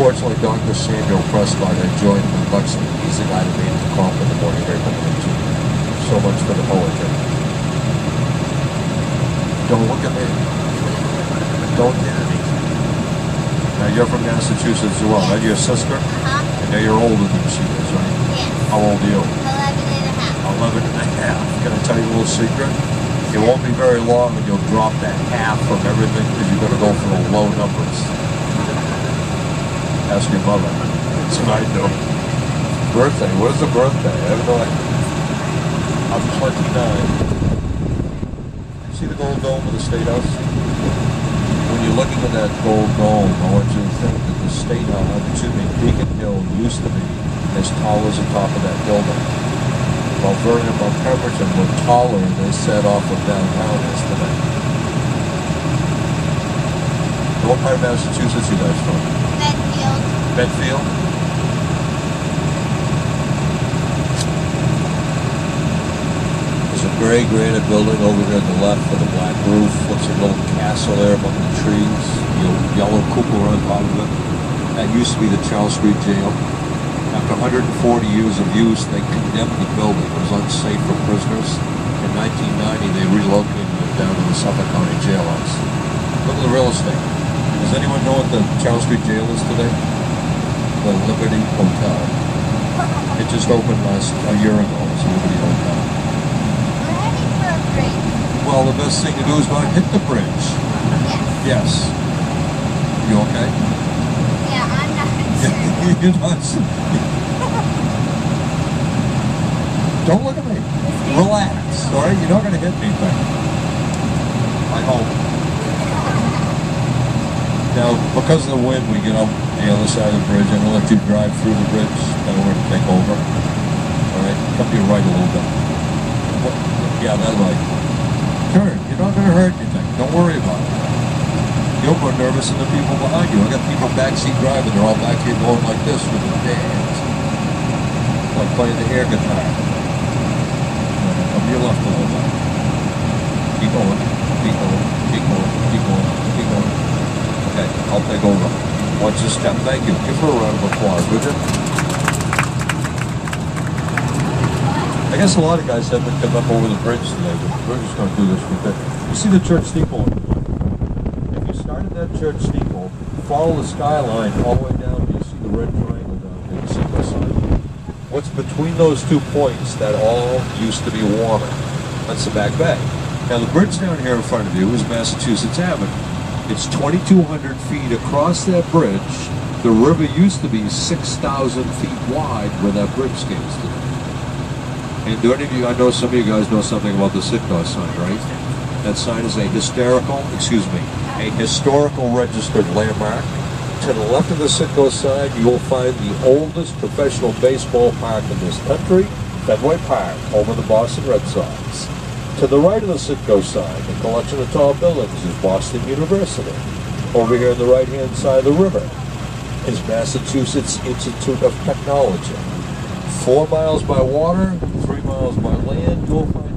Unfortunately, Dr. Samuel Prescott had joined the Buxton. He's the guy that made the comp in the morning paper. So much for the poetry. Don't look at me. Don't hit me. Now you're from Massachusetts as well. That's your sister? And now you're older than she is, right? Yes. How old are you? 11 and a half. 11 and a half. Can I tell you a little secret? It won't be very long and you'll drop that half from everything because you're going to go for the low numbers. Ask your mother. That's what I do. Birthday. What is the birthday? I have no idea. I'm 29. See the gold dome of the State House? When you're looking at that gold dome, I want you to think that the State House, Beacon Hill used to be as tall as the top of that building. While Vernon and Mount Pemberton were taller and they set off of downtown as today. What part of Massachusetts are you guys from? Medfield. Medfield? There's a gray granite building over here on the left with a black roof. Looks like a little castle there among the trees. Yellow cupola on top of it. That used to be the Charles Street Jail. After 140 years of use, they condemned the building. It was unsafe for prisoners. In 1990, they relocated it down to the Suffolk County Jailhouse. Look at the real estate. Does anyone know what the Charles Street Jail is today? The Liberty Hotel. It just opened a year ago. It's a Liberty Hotel. We're heading for a bridge. Well, the best thing to do is go hit the bridge. Yes. Yes. You okay? Yeah, I'm not sure. You're not. Don't look at me. Relax. All right, you're not going to hit anything. I hope. Now, because of the wind, we get up the other side of the bridge. I'm going to let you drive through the bridge. I don't want to take over. All right, come to your right a little bit. Yeah, that right. Turn. You're not going to hurt anything. Don't worry about it. You're more nervous than the people behind you. I got people backseat driving. They're all back here going like this with their hands. Like playing the air guitar. Come to your left a little bit. Keep going. Keep going. Keep going. Keep going. Keep going. Okay, I'll take over. Watch this step. Thank you. Give her a round of applause, would you? I guess a lot of guys haven't come up over the bridge today, but we're just going to do this for a bit. You see the church steeple? If you started that church steeple, follow the skyline all the way down, you see the red triangle down there. You see the sign? What's between those 2 points that all used to be water? That's the Back Bay. Now the bridge down here in front of you is Massachusetts Avenue. It's 2,200 feet across that bridge. The river used to be 6,000 feet wide where that bridge stands today. And do any of you, I know some of you guys know something about the Sitka sign, right? That sign is a historical registered landmark. To the left of the Sitka sign, you will find the oldest professional baseball park in this country, Fenway Park, home of the Boston Red Sox. To the right of the Sitka sign, a collection of tall buildings, is Boston University. Over here on the right-hand side of the river is Massachusetts Institute of Technology. 4 miles by water, 3 miles by land, you'll find